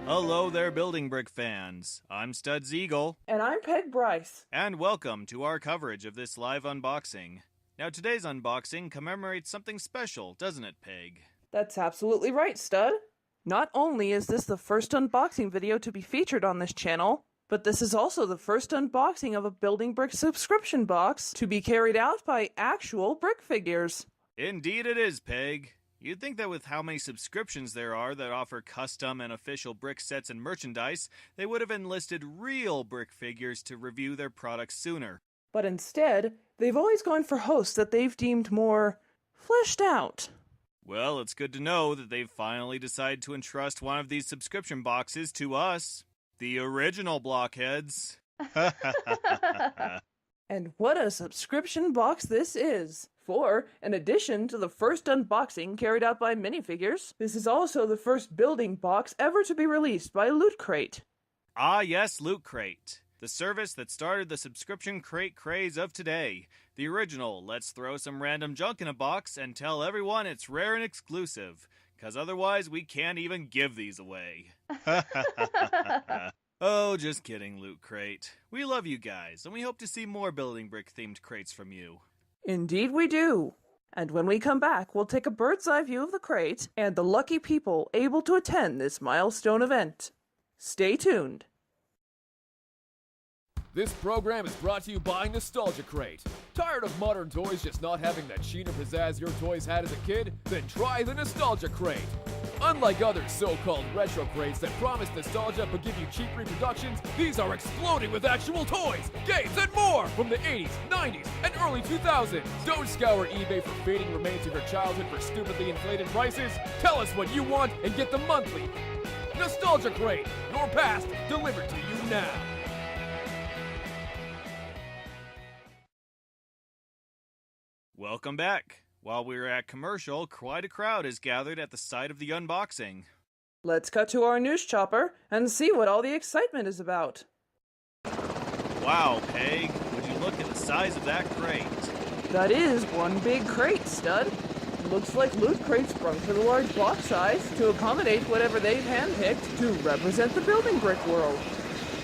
Hello there, Building Brick fans. I'm Studs Eagle. And I'm Peg Bryce. And welcome to our coverage of this live unboxing. Now, today's unboxing commemorates something special, doesn't it, Peg? That's absolutely right, Stud. Not only is this the first unboxing video to be featured on this channel, but this is also the first unboxing of a Building Brick subscription box to be carried out by actual brick figures. Indeed it is, Peg. You'd think that with how many subscriptions there are that offer custom and official brick sets and merchandise, they would have enlisted real brick figures to review their products sooner. But instead, they've always gone for hosts that they've deemed more fleshed out. Well, it's good to know that they've finally decided to entrust one of these subscription boxes to us, the original blockheads. And what a subscription box this is! For, in addition to the first unboxing carried out by Minifigures, this is also the first building box ever to be released by Loot Crate. Ah yes, Loot Crate. The service that started the subscription crate craze of today. The original, let's throw some random junk in a box and tell everyone it's rare and exclusive, because otherwise we can't even give these away. Oh, just kidding, Loot Crate. We love you guys, and we hope to see more Building Brick-themed crates from you. Indeed we do. And when we come back, we'll take a bird's eye view of the crate and the lucky people able to attend this milestone event. Stay tuned. This program is brought to you by Nostalgia Crate. Tired of modern toys just not having that sheen or pizzazz your toys had as a kid? Then try the Nostalgia Crate. Unlike other so-called retro crates that promise nostalgia but give you cheap reproductions, these are exploding with actual toys, games, and more from the 80s, 90s, and early 2000s. Don't scour eBay for fading remains of your childhood for stupidly inflated prices. Tell us what you want and get the monthly Nostalgia Crate, your past delivered to you now. Welcome back. While we were at commercial, quite a crowd is gathered at the site of the unboxing. Let's cut to our news chopper and see what all the excitement is about. Wow, Peg, would you look at the size of that crate? That is one big crate, Stud. Looks like Loot Crate sprung for the large box size to accommodate whatever they've handpicked to represent the building brick world.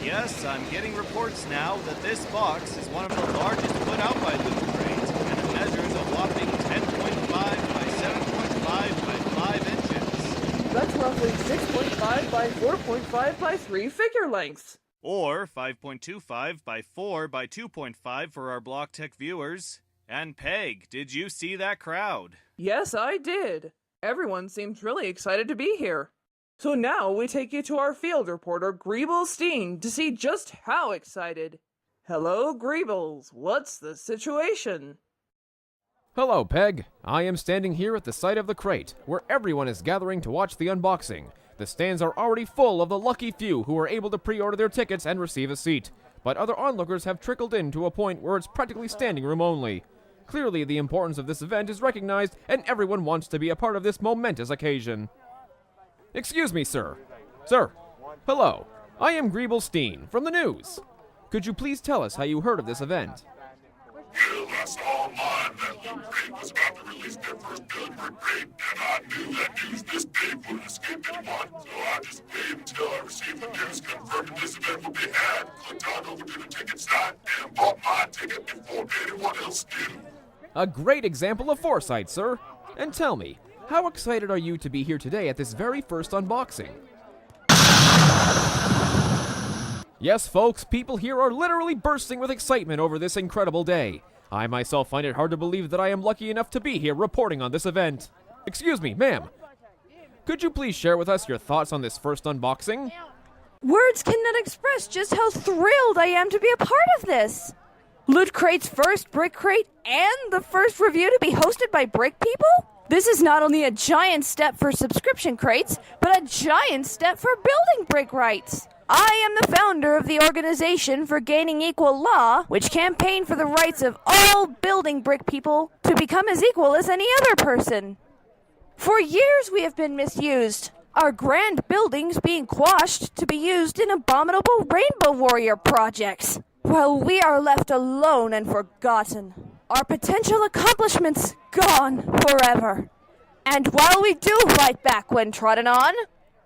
Yes, I'm getting reports now that this box is one of the largest put out by Loot Crate, and it measures a whopping 10.5 by 7.5 by 5 inches. That's roughly 6.5 by 4.5 by 3 figure lengths. Or 5.25 by 4 by 2.5 for our Block Tech viewers. And Peg, did you see that crowd? Yes, I did. Everyone seems really excited to be here. So now we take you to our field reporter, Greeble Steen, to see just how excited. Hello, Greebles. What's the situation? Hello, Peg. I am standing here at the site of the crate, where everyone is gathering to watch the unboxing. The stands are already full of the lucky few who are able to pre-order their tickets and receive a seat. But other onlookers have trickled in to a point where it's practically standing room only. Clearly, the importance of this event is recognized, and everyone wants to be a part of this momentous occasion. Excuse me, sir. Sir. Hello. I am Greeble Steen, from the news. Could you please tell us how you heard of this event? You lost all mine that Loot Crate was about to release their first Building Brick crate, and I knew that news this day would escape anyone, so I just waited until I received the news confirming this event would be had, clicked on over to the ticket site, and bought my ticket before anyone else did. A great example of foresight, sir. And tell me, how excited are you to be here today at this very first unboxing? Yes, folks, people here are literally bursting with excitement over this incredible day. I myself find it hard to believe that I am lucky enough to be here reporting on this event. Excuse me, ma'am. Could you please share with us your thoughts on this first unboxing? Words cannot express just how thrilled I am to be a part of this. Loot Crate's first brick crate and the first review to be hosted by brick people? This is not only a giant step for subscription crates, but a giant step for building brick rights. I am the founder of the Organization for Gaining Equal Law, which campaigned for the rights of all building brick people to become as equal as any other person. For years we have been misused, our grand buildings being quashed to be used in abominable Rainbow Warrior projects. while we are left alone and forgotten. Our potential accomplishments gone forever. And while we do fight back when trodden on,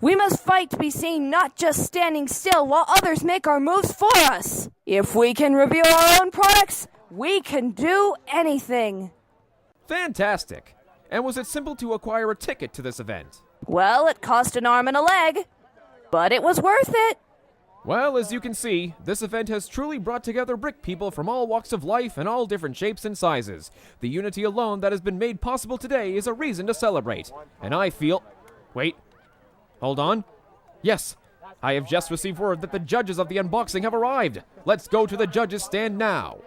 we must fight to be seen, not just standing still while others make our moves for us. If we can reveal our own products, we can do anything. Fantastic! And was it simple to acquire a ticket to this event? Well, it cost an arm and a leg, but it was worth it. Well, as you can see, this event has truly brought together brick people from all walks of life and all different shapes and sizes. The unity alone that has been made possible today is a reason to celebrate. And I feel... Wait. Hold on. Yes, I have just received word that the judges of the unboxing have arrived. Let's go to the judges' stand now.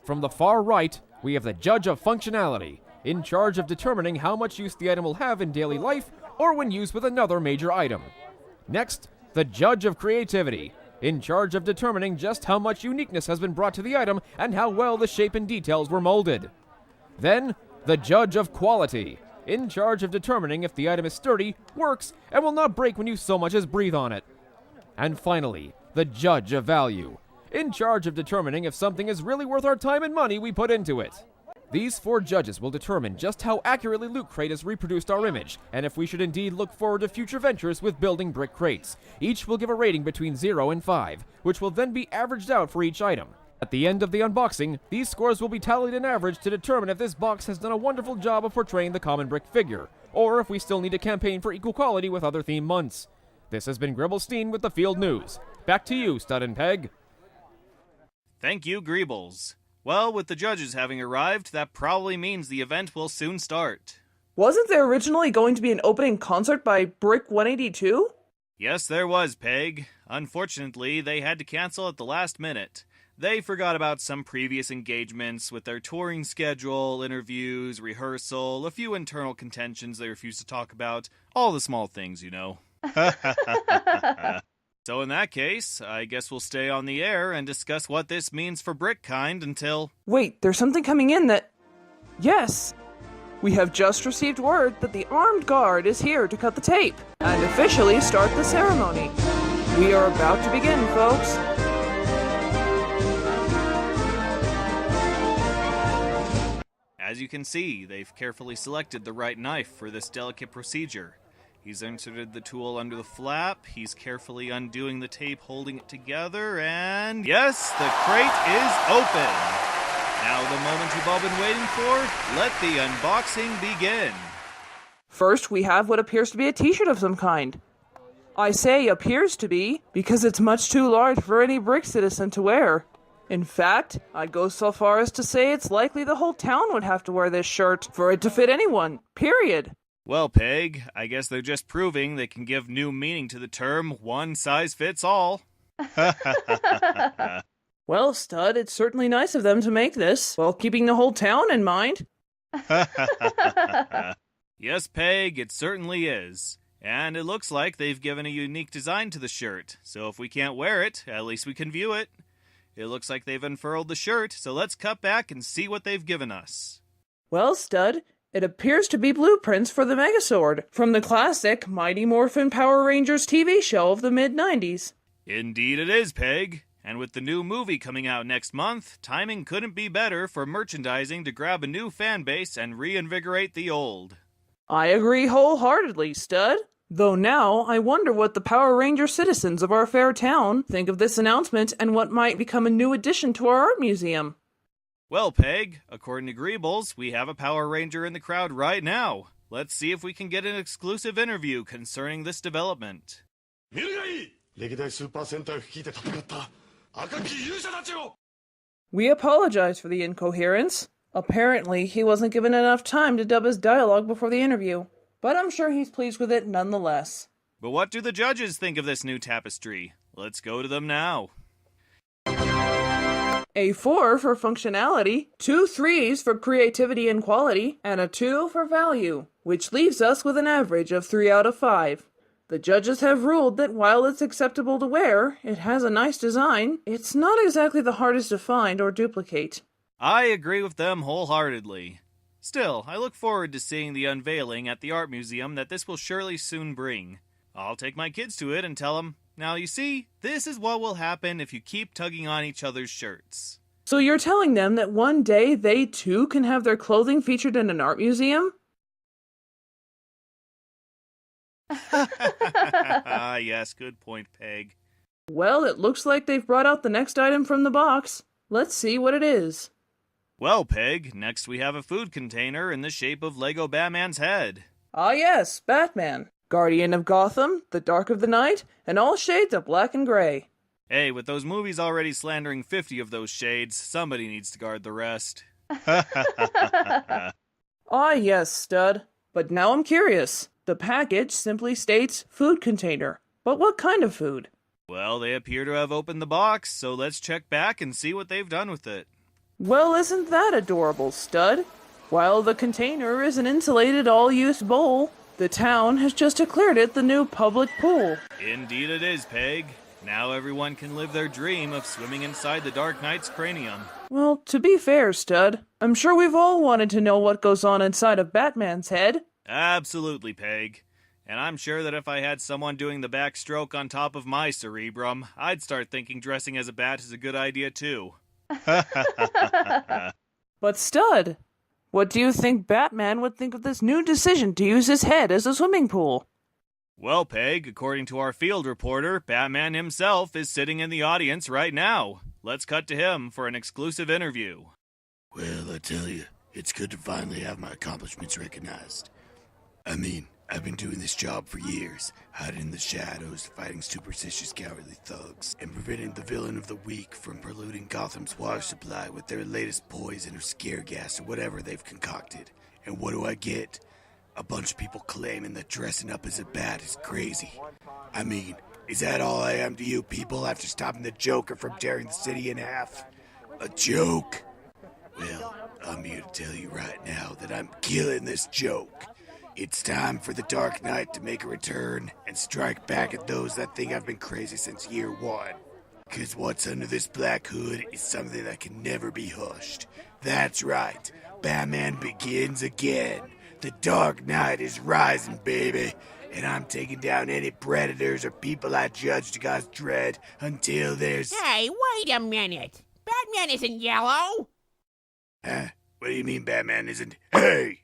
From the far right, we have the Judge of Functionality, in charge of determining how much use the item will have in daily life or when used with another major item. Next, the Judge of Creativity, in charge of determining just how much uniqueness has been brought to the item and how well the shape and details were molded. Then, the Judge of Quality, in charge of determining if the item is sturdy, works, and will not break when you so much as breathe on it. And finally, the Judge of Value, in charge of determining if something is really worth our time and money we put into it. These 4 judges will determine just how accurately Loot Crate has reproduced our image, and if we should indeed look forward to future ventures with building brick crates. Each will give a rating between 0 and 5, which will then be averaged out for each item. At the end of the unboxing, these scores will be tallied and averaged to determine if this box has done a wonderful job of portraying the common brick figure, or if we still need to campaign for equal quality with other theme months. This has been Gribblestein with the Field News. Back to you, Stud and Peg. Thank you, Greebles. Well, with the judges having arrived, that probably means the event will soon start. Wasn't there originally going to be an opening concert by Brick 182? Yes, there was, Peg. Unfortunately, they had to cancel at the last minute. They forgot about some previous engagements with their touring schedule, interviews, rehearsal, a few internal contentions they refused to talk about. All the small things, you know. So in that case, I guess we'll stay on the air and discuss what this means for Brickkind until... Wait, there's something coming in that... Yes! We have just received word that the armed guard is here to cut the tape and officially start the ceremony. We are about to begin, folks. As you can see, they've carefully selected the right knife for this delicate procedure. He's inserted the tool under the flap, he's carefully undoing the tape holding it together, and... Yes, the crate is open! Now the moment you've all been waiting for, let the unboxing begin. First, we have what appears to be a t-shirt of some kind. I say appears to be, because it's much too large for any brick citizen to wear. In fact, I'd go so far as to say it's likely the whole town would have to wear this shirt for it to fit anyone, period. Well, Peg, I guess they're just proving they can give new meaning to the term one size fits all. Well, Stud, it's certainly nice of them to make this, while keeping the whole town in mind. Yes, Peg, it certainly is. And it looks like they've given a unique design to the shirt, so if we can't wear it, at least we can view it. It looks like they've unfurled the shirt, so let's cut back and see what they've given us. Well, Stud, it appears to be blueprints for the Megazord from the classic Mighty Morphin Power Rangers TV show of the mid-90s. Indeed it is, Peg. And with the new movie coming out next month, timing couldn't be better for merchandising to grab a new fan base and reinvigorate the old. I agree wholeheartedly, Stud. Though now, I wonder what the Power Ranger citizens of our fair town think of this announcement and what might become a new addition to our art museum. Well, Peg, according to Greebles, we have a Power Ranger in the crowd right now. Let's see if we can get an exclusive interview concerning this development. We apologize for the incoherence. Apparently, he wasn't given enough time to dub his dialogue before the interview, but I'm sure he's pleased with it nonetheless. But what do the judges think of this new tapestry? Let's go to them now. A 4 for functionality, 2 3s for creativity and quality, and a 2 for value, which leaves us with an average of 3 out of 5. The judges have ruled that while it's acceptable to wear, it has a nice design, it's not exactly the hardest to find or duplicate. I agree with them wholeheartedly. Still, I look forward to seeing the unveiling at the art museum that this will surely soon bring. I'll take my kids to it and tell them, Now you see, this is what will happen if you keep tugging on each other's shirts. So you're telling them that one day they too can have their clothing featured in an art museum? Ah, yes, good point, Peg. Well, it looks like they've brought out the next item from the box. Let's see what it is. Well, Peg, next we have a food container in the shape of Lego Batman's head. Ah yes, Batman. Guardian of Gotham, the Dark of the Night, and all shades of black and gray. Hey, with those movies already slandering 50 of those shades, somebody needs to guard the rest. Ah yes, stud. But now I'm curious. The package simply states food container. But what kind of food? Well, they appear to have opened the box, so let's check back and see what they've done with it. Well, isn't that adorable, stud? While the container is an insulated all-use bowl, the town has just declared it the new public pool. Indeed it is, Peg. Now everyone can live their dream of swimming inside the Dark Knight's cranium. Well, to be fair, stud, I'm sure we've all wanted to know what goes on inside of Batman's head. Absolutely, Peg. And I'm sure that if I had someone doing the backstroke on top of my cerebrum, I'd start thinking dressing as a bat is a good idea too. But stud, what do you think Batman would think of this new decision to use his head as a swimming pool? Well, Peg, according to our field reporter, Batman himself is sitting in the audience right now. Let's cut to him for an exclusive interview. Well, I tell you, it's good to finally have my accomplishments recognized. I mean, I've been doing this job for years, hiding in the shadows, fighting superstitious cowardly thugs, and preventing the villain of the week from polluting Gotham's water supply with their latest poison or scare gas or whatever they've concocted. And what do I get? A bunch of people claiming that dressing up as a bat is crazy. I mean, is that all I am to you people after stopping the Joker from tearing the city in half? A joke? Well, I'm here to tell you right now that I'm killing this joke. It's time for the Dark Knight to make a return and strike back at those that think I've been crazy since year one. 'Cause what's under this black hood is something that can never be hushed. That's right, Batman begins again. The Dark Knight is rising, baby. And I'm taking down any predators or people I judge to cause dread until there's... Hey, wait a minute. Batman isn't yellow. Huh? What do you mean Batman isn't... Hey!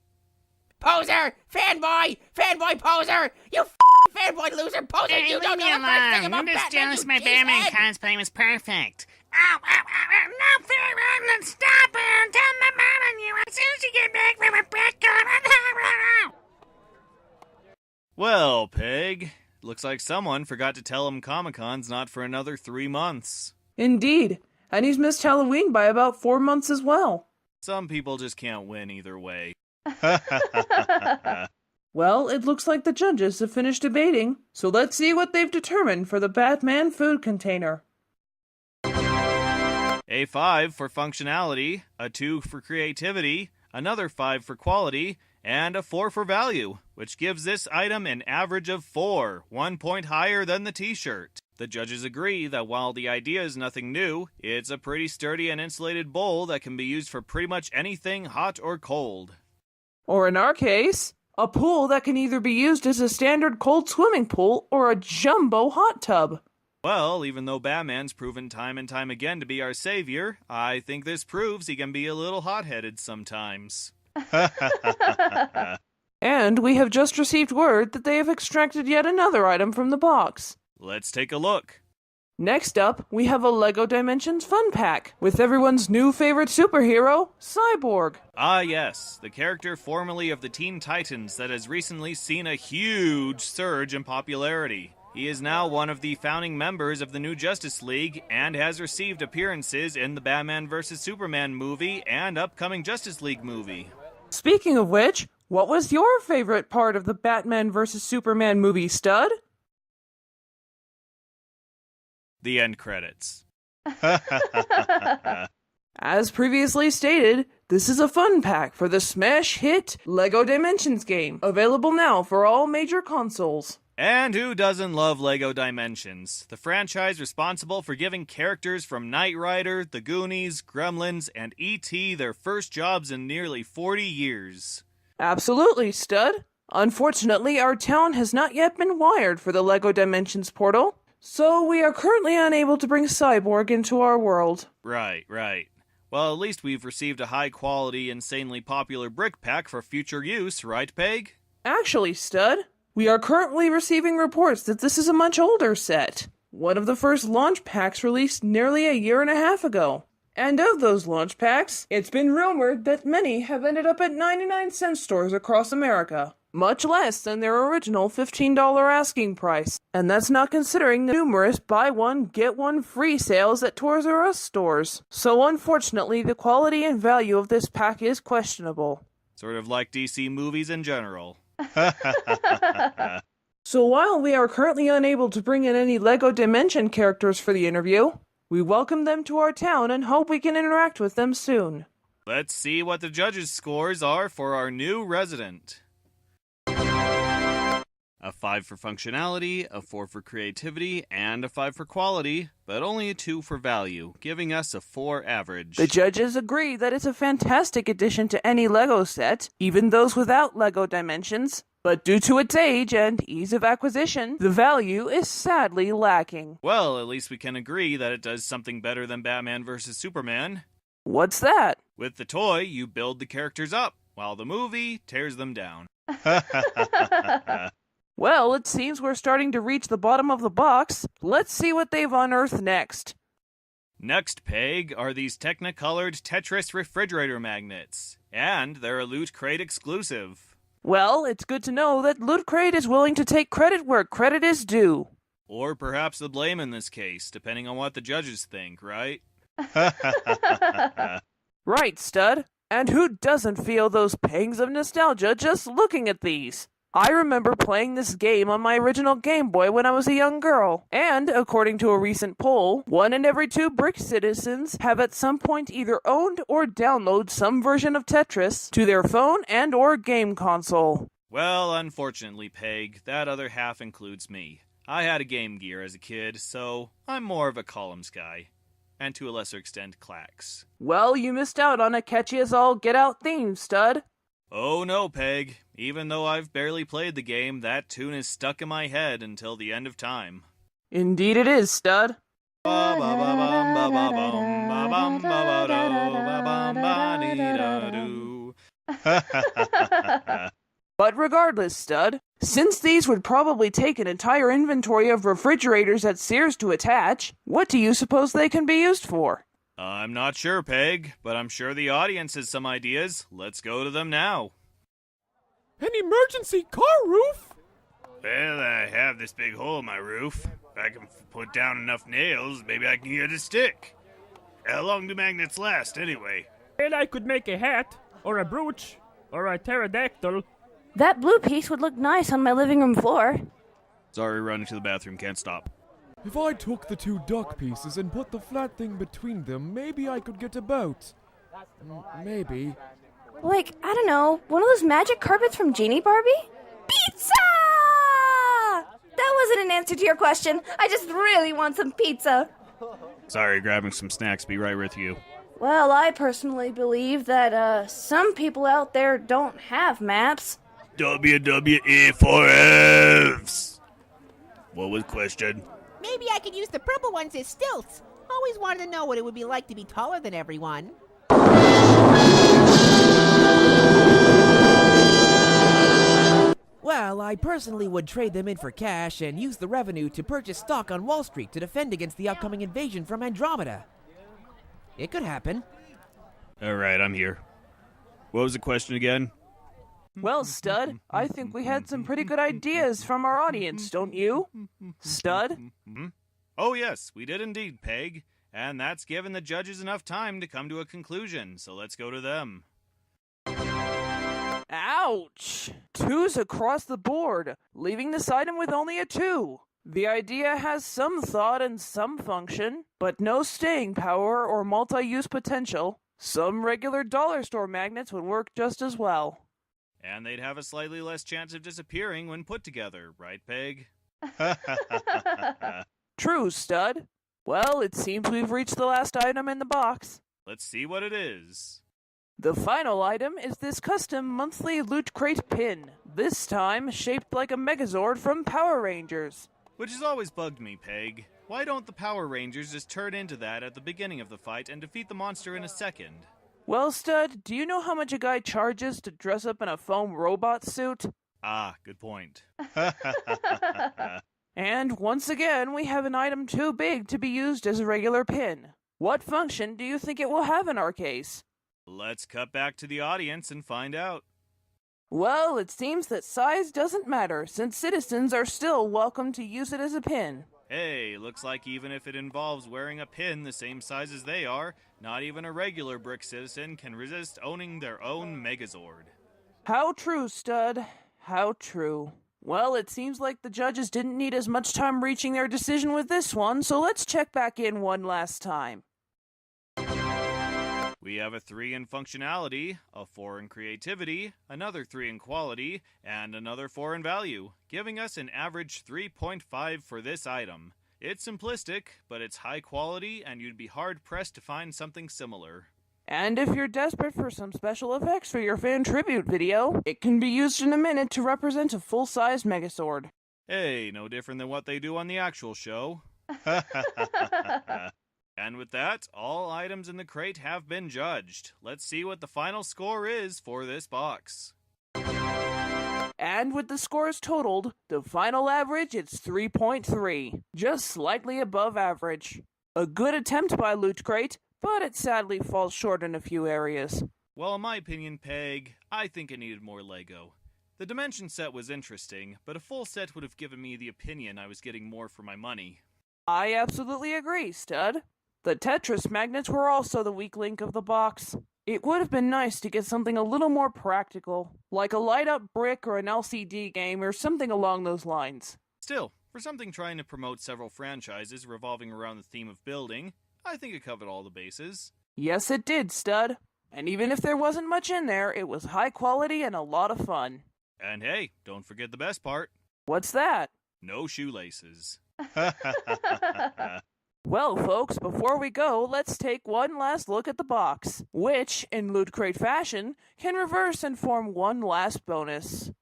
Poser! Fanboy! Fanboy poser! You fanboy loser poser! Hey, You leave don't me know the first thing alone. about I'm just Batman, jealous you my Batman cheesehead. cosplay was perfect. Ow, ow, ow, ow, no fair, let's stop it. Tell my mom on you as soon as you get back from a Batcon. Well, Peg, looks like someone forgot to tell him Comic-Con's not for another 3 months. Indeed, and he's missed Halloween by about 4 months as well. Some people just can't win either way. Well, it looks like the judges have finished debating, so let's see what they've determined for the Batman food container. A 5 for functionality, a 2 for creativity, another 5 for quality, and a 4 for value, which gives this item an average of 4, 1 point higher than the t-shirt. The judges agree that while the idea is nothing new, it's a pretty sturdy and insulated bowl that can be used for pretty much anything hot or cold. Or in our case, a pool that can either be used as a standard cold swimming pool or a jumbo hot tub. Well, even though Batman's proven time and time again to be our savior, I think this proves he can be a little hot-headed sometimes. And we have just received word that they have extracted yet another item from the box. Let's take a look. Next up, we have a LEGO Dimensions Fun Pack with everyone's new favorite superhero, Cyborg. Ah yes, the character formerly of the Teen Titans that has recently seen a huge surge in popularity. He is now one of the founding members of the new Justice League and has received appearances in the Batman vs. Superman movie and upcoming Justice League movie. Speaking of which, what was your favorite part of the Batman vs. Superman movie, stud? The end credits. As previously stated, this is a fun pack for the smash hit LEGO Dimensions game, available now for all major consoles. And who doesn't love LEGO Dimensions, the franchise responsible for giving characters from Knight Rider, The Goonies, Gremlins, and E.T. their first jobs in nearly 40 years. Absolutely, stud. Unfortunately, our town has not yet been wired for the LEGO Dimensions portal, So we are currently unable to bring Cyborg into our world. Right. Well, at least we've received a high-quality, insanely popular brick pack for future use, right, Peg? Actually, Stud, we are currently receiving reports that this is a much older set. One of the first launch packs released nearly a year and a half ago. And of those launch packs, it's been rumored that many have ended up at 99-cent stores across America. Much less than their original $15 asking price. And that's not considering the numerous buy one, get one free sales at Toys R Us stores. So unfortunately, the quality and value of this pack is questionable. Sort of like DC movies in general. So while we are currently unable to bring in any LEGO Dimension characters for the interview, we welcome them to our town and hope we can interact with them soon. Let's see what the judges' scores are for our new resident. A 5 for functionality, a 4 for creativity, and a 5 for quality, but only a 2 for value, giving us a 4 average. The judges agree that it's a fantastic addition to any LEGO set, even those without LEGO Dimensions. But due to its age and ease of acquisition, the value is sadly lacking. Well, at least we can agree that it does something better than Batman vs. Superman. What's that? With the toy, you build the characters up, while the movie tears them down. Well, it seems we're starting to reach the bottom of the box. Let's see what they've unearthed next. Next, Peg, are these Technicolored Tetris refrigerator magnets. And they're a Loot Crate exclusive. Well, it's good to know that Loot Crate is willing to take credit where credit is due. Or perhaps the blame in this case, depending on what the judges think, right? Right, Stud. And who doesn't feel those pangs of nostalgia just looking at these? I remember playing this game on my original Game Boy when I was a young girl. And, according to a recent poll, 1 in every 2 Brick citizens have at some point either owned or downloaded some version of Tetris to their phone and or game console. Well, unfortunately, Peg, that other half includes me. I had a Game Gear as a kid, so I'm more of a Columns guy. And to a lesser extent, Clacks. Well, you missed out on a catchy-as-all-get-out theme, Stud. Oh no, Peg. Even though I've barely played the game, that tune is stuck in my head until the end of time. Indeed it is, Stud. But regardless, Stud, since these would probably take an entire inventory of refrigerators at Sears to attach, what do you suppose they can be used for? I'm not sure, Peg, but I'm sure the audience has some ideas. Let's go to them now. An emergency car roof? Well, I have this big hole in my roof. If I can put down enough nails, maybe I can get a stick. How long do magnets last, anyway? Well, I could make a hat, or a brooch, or a pterodactyl. That blue piece would look nice on my living room floor. Sorry, running to the bathroom, can't stop. If I took the 2 duck pieces and put the flat thing between them, maybe I could get a boat. Maybe. Like, I don't know, one of those magic carpets from Genie Barbie? Pizza! That wasn't an answer to your question. I just really want some pizza. Sorry, grabbing some snacks. Be right with you. Well, I personally believe that, some people out there don't have maps. WWE for Fs. What was the question? Maybe I could use the purple ones as stilts. Always wanted to know what it would be like to be taller than everyone. Well, I personally would trade them in for cash and use the revenue to purchase stock on Wall Street to defend against the upcoming invasion from Andromeda. It could happen. Alright, I'm here. What was the question again? Well, Stud, I think we had some pretty good ideas from our audience, don't you? Stud? Oh yes, we did indeed, Peg. And that's given the judges enough time to come to a conclusion, so let's go to them. Ouch! 2s across the board, leaving this item with only a 2. The idea has some thought and some function, but no staying power or multi-use potential. Some regular dollar store magnets would work just as well. And they'd have a slightly less chance of disappearing when put together, right, Peg? True, Stud. Well, it seems we've reached the last item in the box. Let's see what it is. The final item is this custom monthly Loot Crate pin, this time shaped like a Megazord from Power Rangers. Which has always bugged me, Peg. Why don't the Power Rangers just turn into that at the beginning of the fight and defeat the monster in a second? Well, Stud, do you know how much a guy charges to dress up in a foam robot suit? Ah, good point. And once again, we have an item too big to be used as a regular pin. What function do you think it will have in our case? Let's cut back to the audience and find out. Well, it seems that size doesn't matter, since citizens are still welcome to use it as a pin. Hey, looks like even if it involves wearing a pin the same size as they are, not even a regular brick citizen can resist owning their own Megazord. How true, Stud. How true. Well, it seems like the judges didn't need as much time reaching their decision with this one, so let's check back in one last time. We have a 3 in functionality, a 4 in creativity, another 3 in quality, and another 4 in value, giving us an average 3.5 for this item. It's simplistic, but it's high quality, and you'd be hard-pressed to find something similar. And if you're desperate for some special effects for your fan tribute video, it can be used in a minute to represent a full-size Megazord. Hey, no different than what they do on the actual show. And with that, all items in the crate have been judged. Let's see what the final score is for this box. And with the scores totaled, the final average is 3.3, just slightly above average. A good attempt by Loot Crate, but it sadly falls short in a few areas. Well, in my opinion, Peg, I think it needed more Lego. The Dimension set was interesting, but a full set would have given me the opinion I was getting more for my money. I absolutely agree, Stud. The Tetris magnets were also the weak link of the box. It would have been nice to get something a little more practical, like a light-up brick or an LCD game or something along those lines. Still, for something trying to promote several franchises revolving around the theme of building, I think it covered all the bases. Yes, it did, Stud. And even if there wasn't much in there, it was high quality and a lot of fun. And hey, don't forget the best part. What's that? No shoelaces. Well, folks, before we go, let's take one last look at the box, which, in Loot Crate fashion, can reverse and form one last bonus.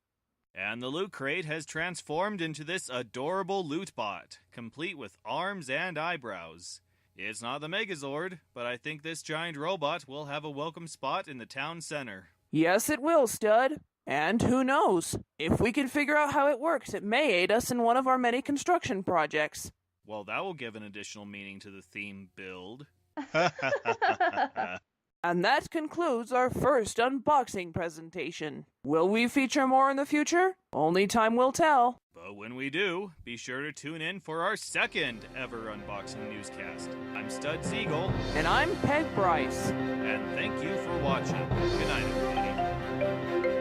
And the Loot Crate has transformed into this adorable loot bot, complete with arms and eyebrows. It's not the Megazord, but I think this giant robot will have a welcome spot in the town center. Yes, it will, Stud. And who knows? If we can figure out how it works, it may aid us in one of our many construction projects. Well, that will give an additional meaning to the theme build. And that concludes our first unboxing presentation. Will we feature more in the future? Only time will tell. But when we do, be sure to tune in for our second ever unboxing newscast. I'm Stud Siegel. And I'm Peg Bryce. And thank you for watching. Good night, everybody.